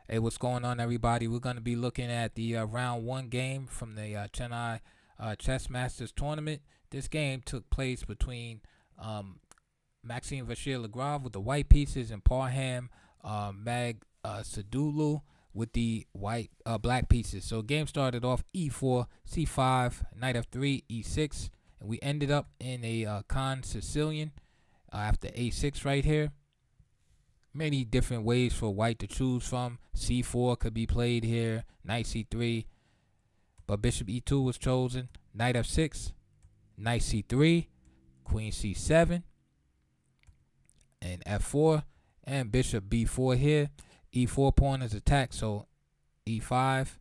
Hey, what's going on, everybody? We're going to be looking at the round one game from the Chennai Chess Masters tournament. This game took place between Maxime Vachier Lagrave with the white pieces and Parham Mag Sadulu with the black pieces. So game started off e4, c5, knight f3, e6, and we ended up in a Khan Sicilian after a6 right here. Many different ways for white to choose from. c4 could be played here, knight c3, but bishop e2 was chosen. Knight f6, knight c3, queen c7, and f4, and bishop b4 here. e4 pawn is attacked, so e5,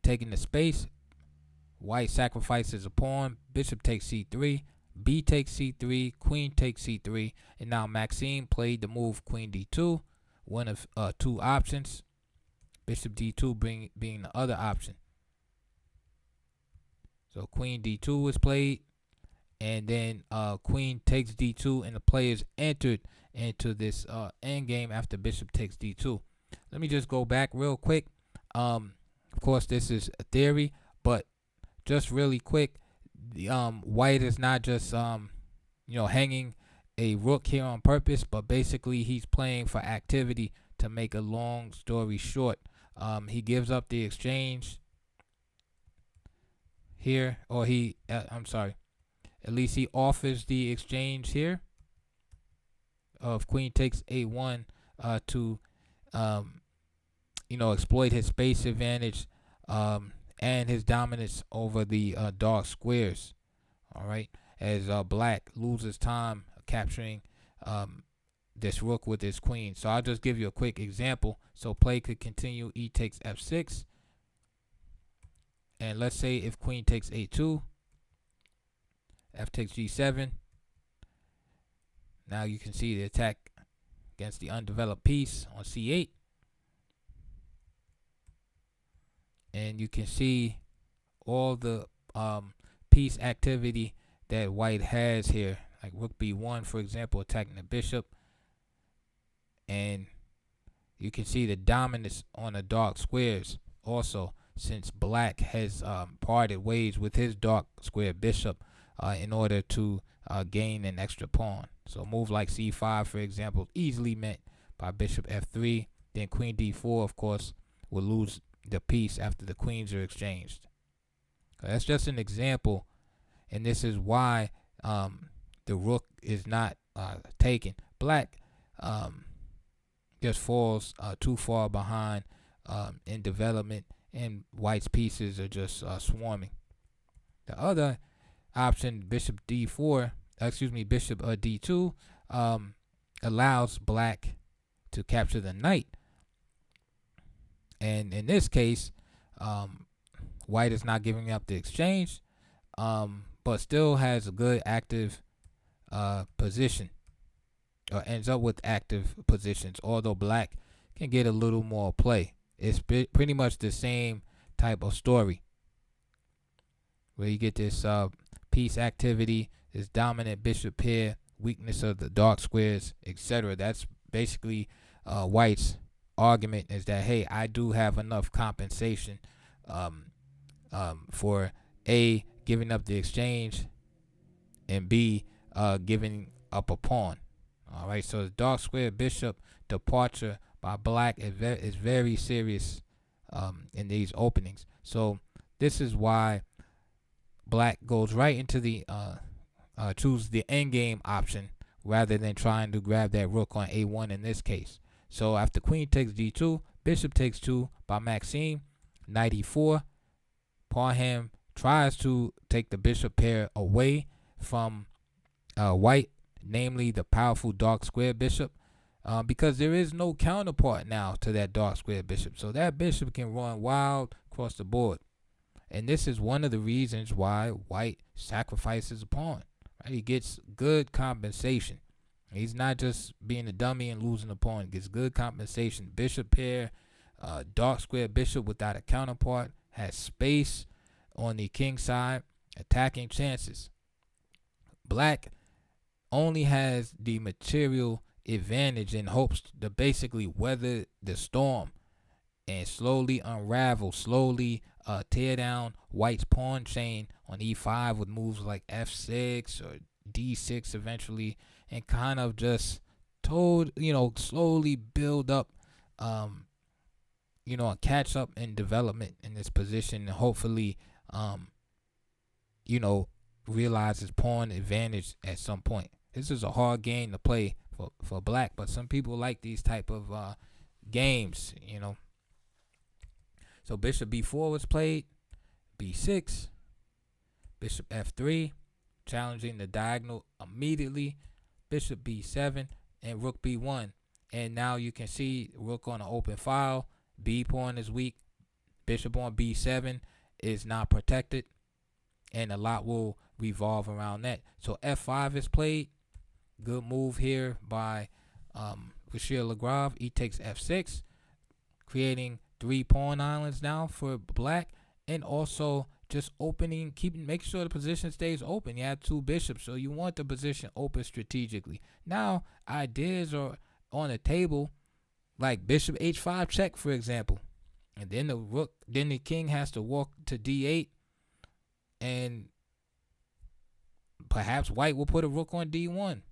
taking the space. White sacrifices a pawn, bishop takes c3, b takes c3, queen takes c3, and now Maxime played the move queen d2, one of two options, bishop d2 being the other option. So queen d2 was played, and then queen takes d2, and the players entered into this endgame after bishop takes d2. Let me just go back real quick. Of course, this is a theory, but just really quick, white is not just hanging a rook here on purpose, but basically he's playing for activity. To make a long story short, he gives up the exchange here, or at least he offers the exchange here of queen takes a1 to exploit his space advantage and his dominance over the dark squares. All right, as black loses time capturing this rook with his queen. So I'll just give you a quick example. So play could continue. E takes f6, and let's say if queen takes a2, f takes g7. Now you can see the attack against the undeveloped piece on c8. And you can see all the piece activity that white has here, like rook b1, for example, attacking the bishop. And you can see the dominance on the dark squares also, since black has parted ways with his dark square bishop in order to gain an extra pawn. So a move like c5, for example, easily met by bishop f3. Then queen d4, of course, will lose the piece after the queens are exchanged. That's just an example, and this is why the rook is not taken. Black just falls too far behind in development, and white's pieces are just swarming. The other option, bishop d2, allows black to capture the knight. And in this case, white is not giving up the exchange, but still has a good active position, or ends up with active positions, although black can get a little more play. It's pretty much the same type of story, where you get this piece activity, this dominant bishop pair, weakness of the dark squares, etc. That's basically white's argument, is that, hey, I do have enough compensation for A, giving up the exchange, and B, giving up a pawn. All right, so the dark square bishop departure by black is very serious in these openings. So this is why black goes right into the choose the endgame option rather than trying to grab that rook on a1 in this case. So after queen takes d2, bishop takes 2 by Maxime, knight e4. Parham tries to take the bishop pair away from white, namely the powerful dark square bishop, because there is no counterpart now to that dark square bishop. So that bishop can run wild across the board. And this is one of the reasons why white sacrifices a pawn. Right? He gets good compensation. He's not just being a dummy and losing a pawn. He gets good compensation. Bishop pair, dark square bishop without a counterpart, has space on the king side, attacking chances. Black only has the material advantage and hopes to basically weather the storm and slowly unravel, slowly tear down white's pawn chain on e5 with moves like f6 or d6 eventually, and kind of just slowly build up, a catch up in development in this position, and hopefully, realize his pawn advantage at some point. This is a hard game to play for black, but some people like these type of games, So bishop b4 was played, b6, bishop f3, challenging the diagonal immediately, bishop b7, and rook b1. And now you can see rook on an open file, b pawn is weak, bishop on b7 is not protected, and a lot will revolve around that. So f5 is played. Good move here by Vachier Lagrave. He takes f6, creating 3 pawn islands now for black, and also just make sure the position stays open. You have 2 bishops, so you want the position open strategically. Now ideas are on the table, like bishop h5 check, for example, and then the king has to walk to d8, and perhaps white will put a rook on d1.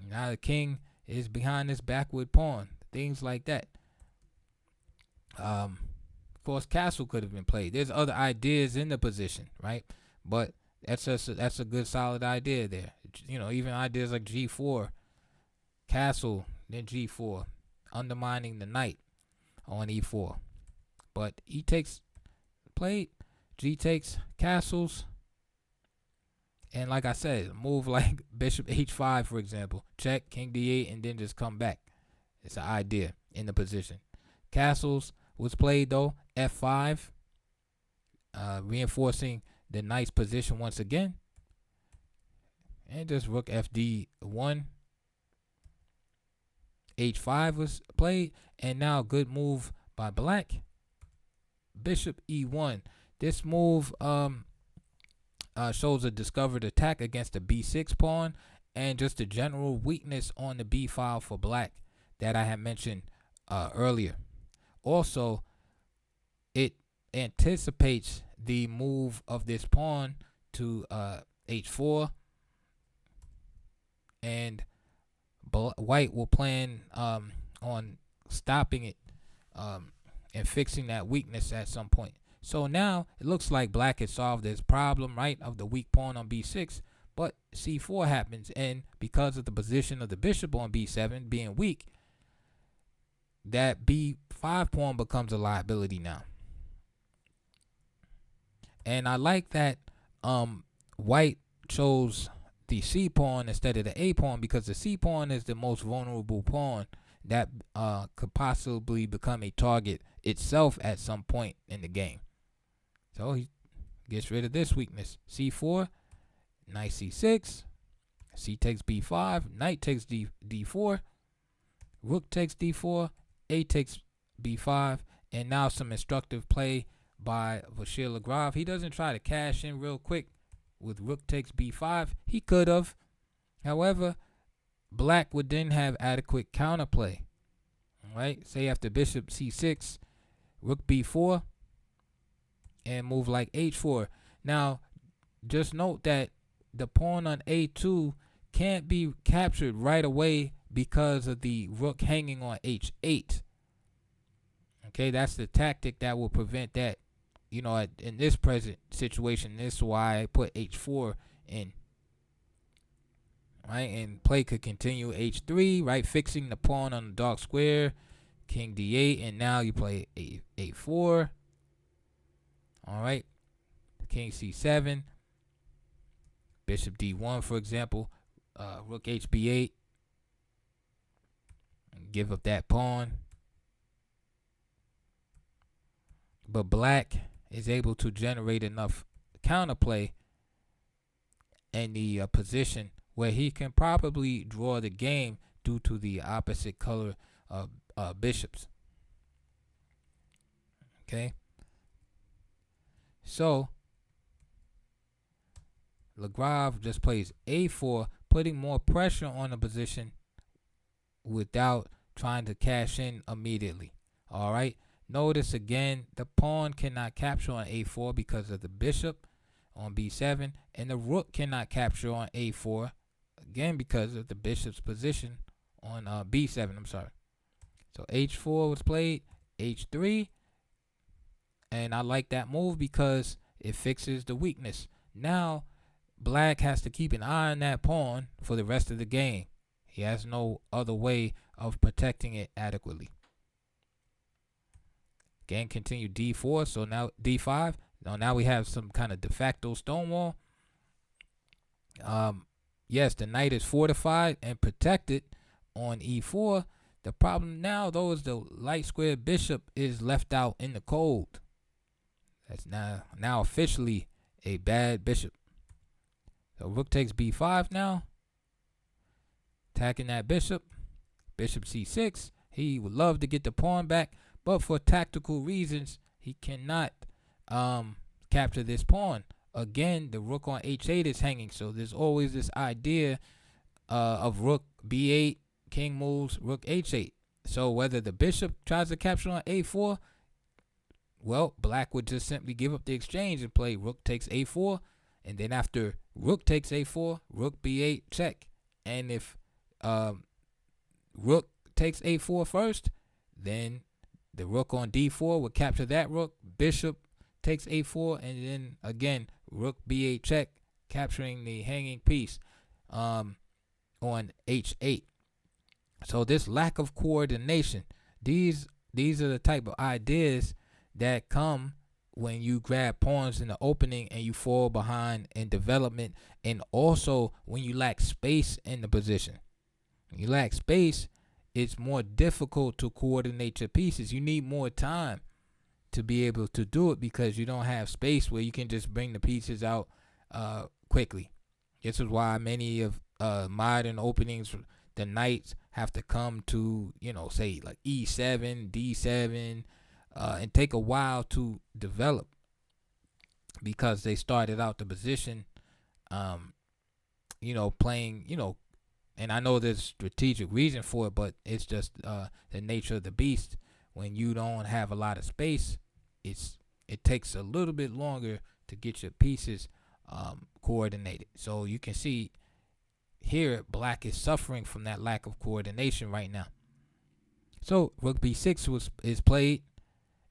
Now the king is behind this backward pawn. Things like that. Of course, castle could have been played. There's other ideas in the position, right? But that's a good solid idea there. Even ideas like g4, castle, then g4, undermining the knight on e4. But e takes played, g takes, castles. And like I said, move like bishop h5, for example. Check, king d8, and then just come back. It's an idea in the position. Castles was played, though. f5, reinforcing the knight's position once again. And just rook fd1. h5 was played. And now good move by black. Bishop e1. This move shows a discovered attack against the b6 pawn, and just a general weakness on the b file for black that I had mentioned earlier. Also, it anticipates the move of this pawn to h4, and white will plan on stopping it and fixing that weakness at some point. So now it looks like black has solved this problem, right, of the weak pawn on b6, but c4 happens, and because of the position of the bishop on b7 being weak, that b5 pawn becomes a liability now. And I like that white chose the c pawn instead of the a pawn, because the c pawn is the most vulnerable pawn that could possibly become a target itself at some point in the game. So he gets rid of this weakness. c4, knight c6, c takes b5, knight takes d4, rook takes d4, a takes b5, and now some instructive play by Vachier Lagrave. He doesn't try to cash in real quick with rook takes b5. He could have. However, black would then have adequate counterplay. All right, say after bishop c6, rook b4, and move like h4. Now, just note that the pawn on a2 can't be captured right away because of the rook hanging on h8. Okay, that's the tactic that will prevent that. In this present situation, this is why I put h4 in. Right, and play could continue h3, right, fixing the pawn on the dark square, king d8, and now you play a4. All right, king c7, bishop d1, for example, rook hb8, give up that pawn. But black is able to generate enough counterplay in the position where he can probably draw the game due to the opposite color of bishops. Okay. So Lagrave just plays a4, putting more pressure on the position without trying to cash in immediately. All right. Notice again, the pawn cannot capture on a4 because of the bishop on b7, and the rook cannot capture on a4 again because of the bishop's position on b7. I'm sorry. So h4 was played, h3, and I like that move because it fixes the weakness. Now, black has to keep an eye on that pawn for the rest of the game. He has no other way of protecting it adequately. Again, continue d4. So now d5. Now we have some kind of de facto stonewall. Yes, the knight is fortified and protected on e4. The problem now, though, is the light square bishop is left out in the cold. That's now officially a bad bishop. So rook takes b5 now. Attacking that bishop. Bishop c6. He would love to get the pawn back, but for tactical reasons, he cannot capture this pawn. Again, the rook on h8 is hanging, so there's always this idea of rook b8, king moves, rook h8. So whether the bishop tries to capture on a4, well, black would just simply give up the exchange and play rook takes a4, and then after rook takes a4, rook b8 check. And if rook takes a4 first, then the rook on d4 would capture that rook. Bishop takes a4, and then again rook b8 check, capturing the hanging piece on h8. So this lack of coordination, these are the type of ideas that come when you grab pawns in the opening and you fall behind in development, and also when you lack space in the position. When you lack space, it's more difficult to coordinate your pieces. You need more time to be able to do it because you don't have space where you can just bring the pieces out quickly. This is why many of modern openings, the knights have to come to, say like e7, d7, and take a while to develop because they started out the position, playing, and I know there's strategic reason for it, but it's just the nature of the beast. When you don't have a lot of space, it takes a little bit longer to get your pieces coordinated. So you can see here, black is suffering from that lack of coordination right now. So rook b6 is played,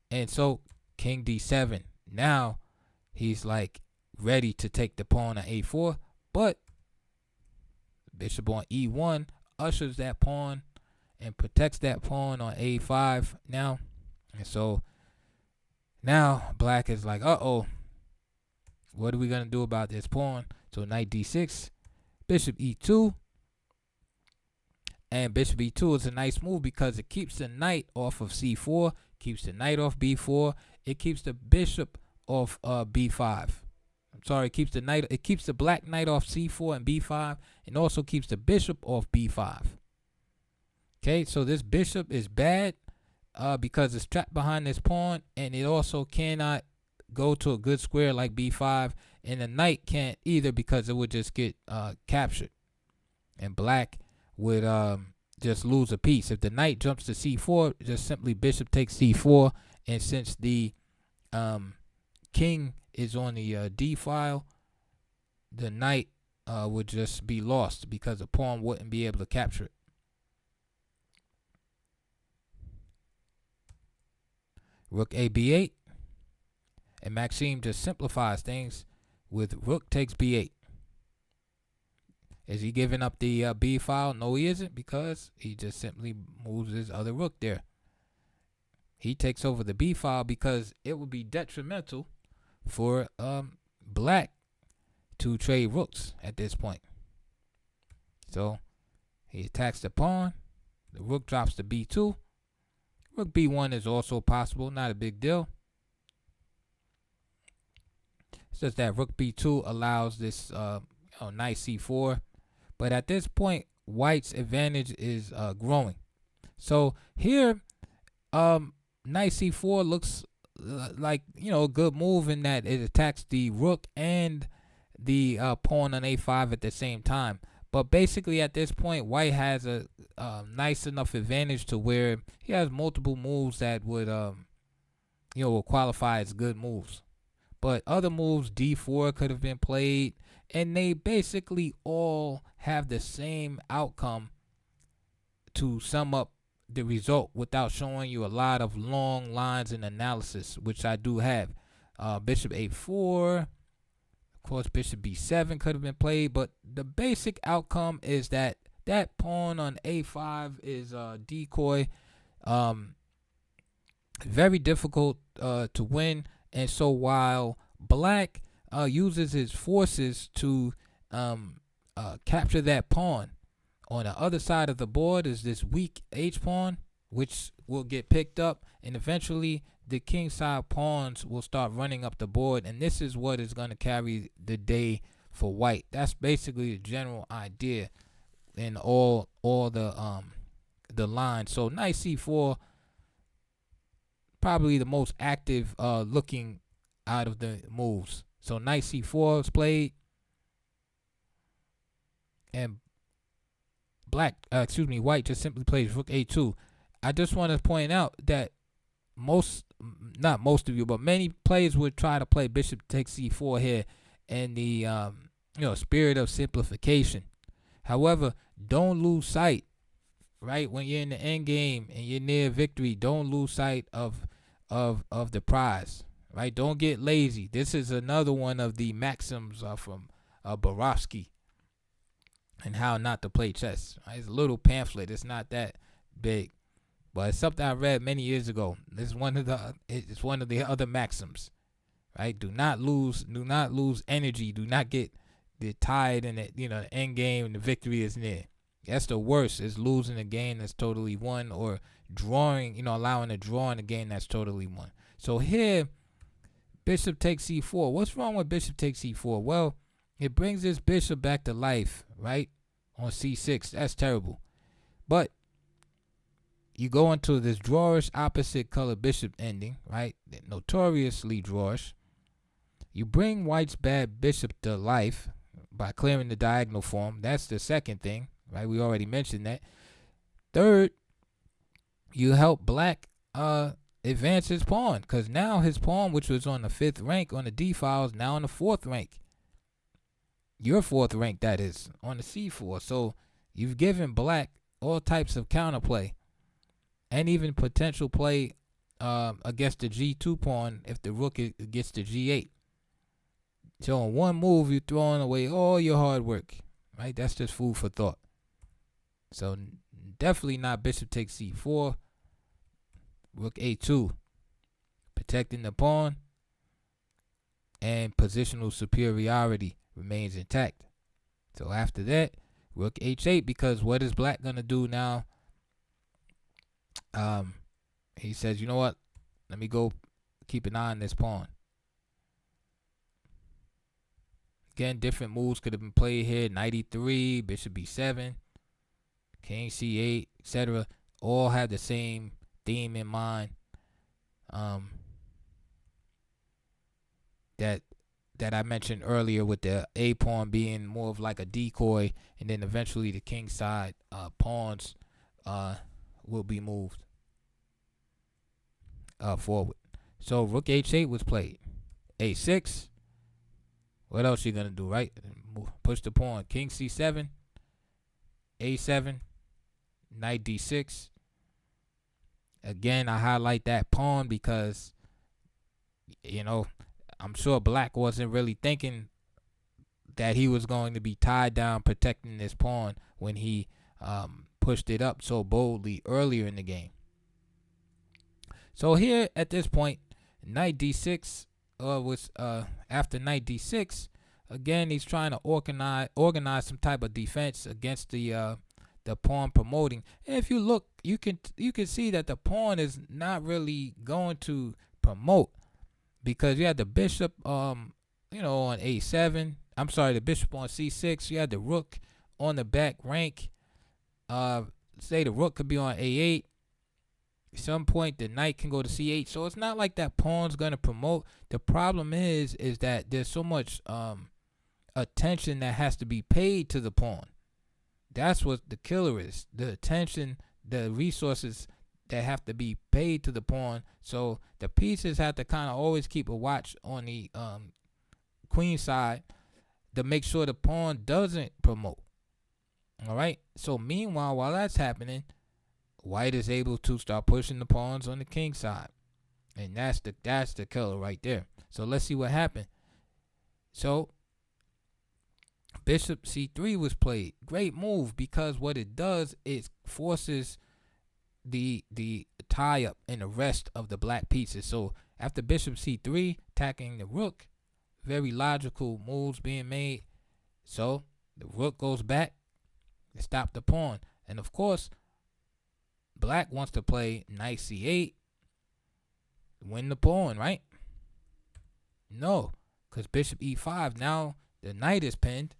and so king d7. Now he's like ready to take the pawn on a4, but bishop on e1 ushers that pawn and protects that pawn on a5 now. And so now black is like, uh-oh, what are we going to do about this pawn? So knight d6, bishop e2. And bishop e2 is a nice move because it keeps the knight off of c4, keeps the knight off b4. It keeps the bishop off b5. I'm sorry, it keeps the black knight off c4 and b5, and also keeps the bishop off b5. Okay, so this bishop is bad because it's trapped behind this pawn, and it also cannot go to a good square like b5, and the knight can't either because it would just get captured, and black would just lose a piece. If the knight jumps to c4, just simply bishop takes c4, and since the king is on the d file, the knight would just be lost because the pawn wouldn't be able to capture it. Rook a b8, and Maxime just simplifies things with rook takes b8. Is he giving up the b file? No, he isn't, because he just simply moves his other rook there. He takes over the b file because it would be detrimental for black to trade rooks at this point. So he attacks the pawn. The rook drops to b2. Rook b1 is also possible, not a big deal. It's just that rook b2 allows this knight c4. But at this point, white's advantage is growing. So here, knight c4 looks like, a good move in that it attacks the rook and the pawn on a5 at the same time. But basically, at this point, white has a nice enough advantage to where he has multiple moves that would, will qualify as good moves. But other moves, d4 could have been played, and they basically all have the same outcome to sum up the result without showing you a lot of long lines and analysis, which I do have. Bishop a4, of course, bishop b7 could have been played, but the basic outcome is that pawn on a5 is decoy. Very difficult to win. And so while black uses his forces to capture that pawn, on the other side of the board is this weak h-pawn, which will get picked up, and eventually the king side pawns will start running up the board, and this is what is going to carry the day for white. That's basically the general idea in all the lines. So knight c4, probably the most active looking out of the moves. So knight c4 is played, and white just simply plays rook a2. I just want to point out that not most of you, but many players would try to play bishop takes c4 here in the spirit of simplification. However, don't lose sight, right? When you're in the end game and you're near victory, don't lose sight of the prize, right? Don't get lazy. This is another one of the maxims from Borowski and how not to play chess. Right? It's a little pamphlet. It's not that big, but it's something I read many years ago. It's one of the other maxims, right? Do not lose energy. Do not get tired in it. The end game and the victory is near. That's the worst, is losing a game that's totally won, or drawing, allowing a draw in a game that's totally won. So here, bishop takes c4. What's wrong with bishop takes c4? Well, it brings this bishop back to life, right? On c6. That's terrible. But you go into this drawish opposite color bishop ending, right? Notoriously drawish. You bring white's bad bishop to life by clearing the diagonal form. That's the second thing, right? We already mentioned that. Third, you help black advance his pawn, because now his pawn, which was on the 5th rank on the d file, is now on the 4th rank. Your 4th rank, that is, on the c4. So you've given black all types of counterplay, and even potential play against the g2 pawn if the rook gets to g8. So in one move, you're throwing away all your hard work, right? That's just food for thought. So definitely not bishop takes c4. Rook a2, protecting the pawn, and positional superiority remains intact. So after that, rook h8, because what is black going to do now? He says, you know what? Let me go keep an eye on this pawn. Again, different moves could have been played here. Knight e3, bishop b7, king c8, etc. All have the same theme in mind. That I mentioned earlier, with the a pawn being more of like a decoy, and then eventually the king side pawns will be moved forward. So rook h8 was played. a6. What else you gonna do, right? Push the pawn. King c7, a7, knight d6. Again, I highlight that pawn because, I'm sure black wasn't really thinking that he was going to be tied down protecting this pawn when he pushed it up so boldly earlier in the game. So here at this point, knight d6 was after knight d6. Again, he's trying to organize some type of defense against the pawn promoting. And if you look, you can see that the pawn is not really going to promote, because you had the bishop on a7. I'm sorry, the bishop on c6. You had the rook on the back rank. Say the rook could be on a8. At some point the knight can go to c8. So it's not like that pawn's going to promote. The problem is that there's so much attention that has to be paid to the pawn. That's what the killer is. The attention, the resources that have to be paid to the pawn. So the pieces have to kind of always keep a watch on the queen side to make sure the pawn doesn't promote. All right. So meanwhile, while that's happening, white is able to start pushing the pawns on the king side, and that's the killer right there. So let's see what happened. So bishop c3 was played. Great move, because what it does is forces the tie up in the rest of the black pieces. So after bishop c3 attacking the rook, very logical moves being made. So the rook goes back to stop the pawn, and of course black wants to play knight c8, win the pawn, right? No, because bishop e5, now the knight is pinned.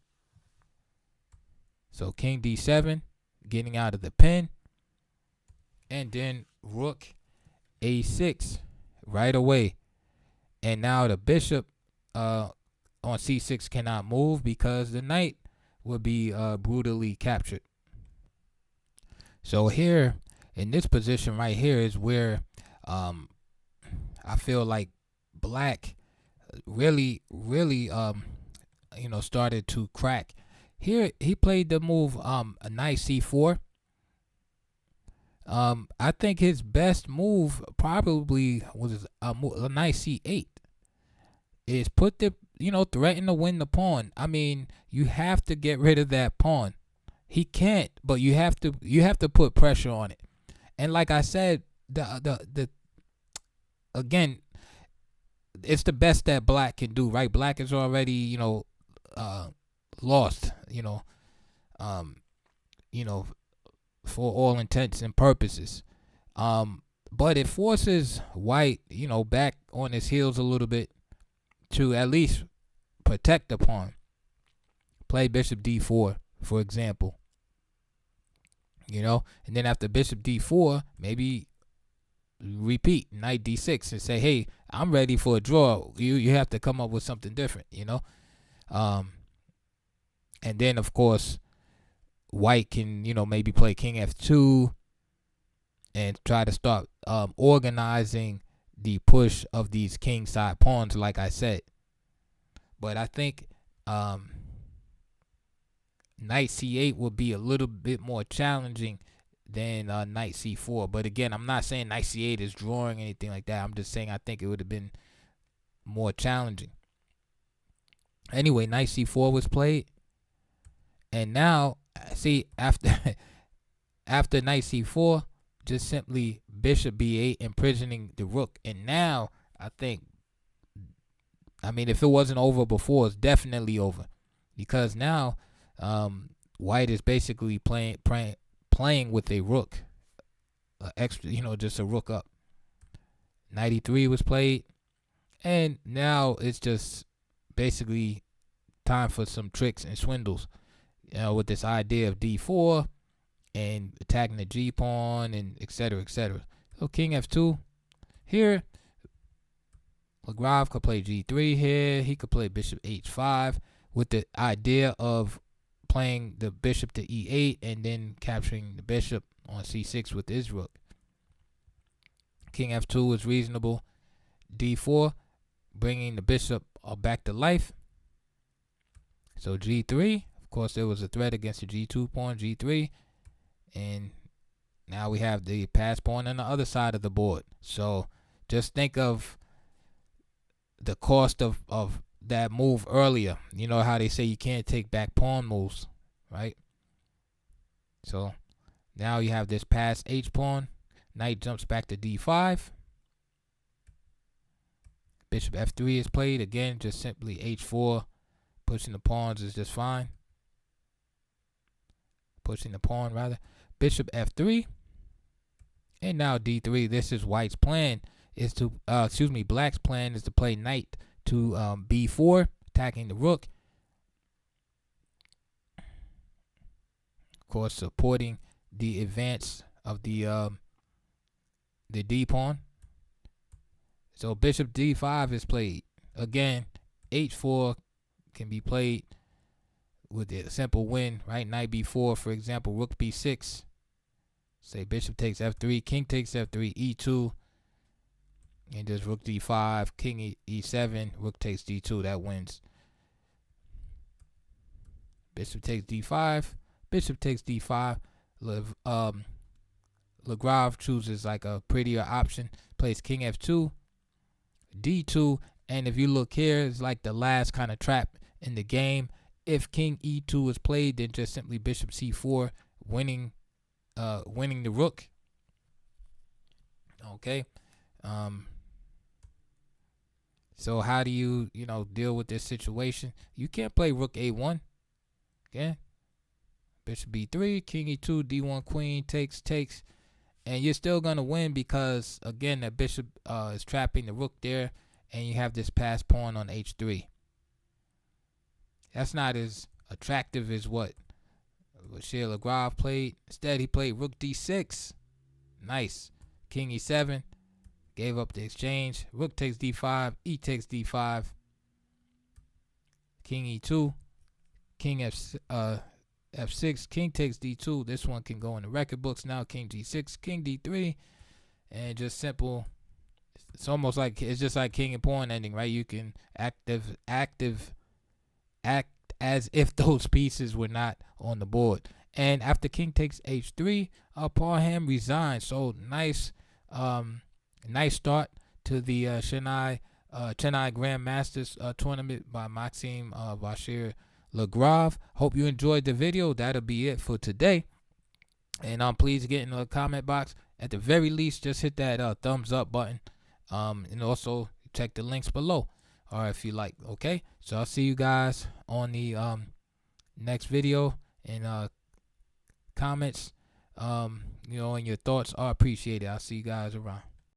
So king d7, getting out of the pin. And then rook a6 right away. And now the bishop on c6 cannot move because the knight will be brutally captured. So here, in this position right here, is where I feel like black really started to crack. Here he played the move a knight c4. I think his best move probably was a knight c8. Is put the threaten to win the pawn. I mean, you have to get rid of that pawn. He can't, but you have to put pressure on it. And like I said, the again, it's the best that black can do, right? Black is already lost, for all intents and purposes. But it forces white, back on his heels a little bit to at least protect the pawn. Play bishop d4, for example. And then after bishop d4, maybe repeat knight d6 and say, hey, I'm ready for a draw. You have to come up with something different, and then of course white can maybe play king f2 and try to start organizing the push of these king side pawns, like I said. But I think knight c8 would be a little bit more challenging than knight c4. But again, I'm not saying knight c8 is drawing anything like that. I'm just saying I think it would have been more challenging. Anyway, knight c4 was played, and now see after knight c4, just simply bishop b8, imprisoning the rook. And now I think, if it wasn't over before, it's definitely over, because now white is basically playing with a rook, extra, just a rook up. Knight e3 was played, and now it's just basically time for some tricks and swindles, with this idea of d4 and attacking the g pawn and etc. etc. So king f2 here. Lagrave could play g3 here. He could play bishop h5 with the idea of playing the bishop to e8 and then capturing the bishop on c6 with his rook. King f2 is reasonable. d4, bringing the bishop back to life. So g3, of course, there was a threat against the g2 pawn, g3, and now we have the pass pawn on the other side of the board. So just think of the cost of that move earlier. You know how they say you can't take back pawn moves, right? So now you have this pass h pawn. Knight jumps back to d5. Bishop f3 is played. Again, just simply h4. Pushing the pawns is just fine. Pushing the pawn, rather. Bishop f3. And now d3. This is white's plan. Is to, black's plan is to play knight to b4, attacking the rook. Of course, supporting the advance of the d pawn. So bishop d5 is played. Again, h4 can be played with a simple win, right? Knight b4, for example, rook b6. Say bishop takes f3, king takes f3, e2, and just rook d5, king e7, rook takes d2. That wins. Bishop takes d5, bishop takes d5. Lagrave chooses like a prettier option, plays king f2, d2, and if you look here, it's like the last kind of trap in the game. If king e2 is played, then just simply bishop c4, winning the rook. Okay. So how do you deal with this situation? You can't play rook a1. Okay. Bishop b3, king e2, d1, queen takes, and you're still gonna win because again the bishop is trapping the rook there, and you have this passed pawn on h3. That's not as attractive as what Vachier Lagrave played. Instead, he played rook d6. Nice. King e7. Gave up the exchange. Rook takes d5. E takes d5. King e2. King f6. King takes d2. This one can go in the record books now. King g6. King d3. And just simple. It's almost like it's just like king and pawn ending, right? You can act as if those pieces were not on the board. And after king takes h3, Parham resigns. So nice start to the Chennai Grandmasters tournament by Maxime Vachier Lagrave. Hope you enjoyed the video. That'll be it for today. And please get in the comment box. At the very least, just hit that thumbs up button. And also check the links below. Or if you like, okay? So I'll see you guys on the next video, and comments, and your thoughts are appreciated. I'll see you guys around.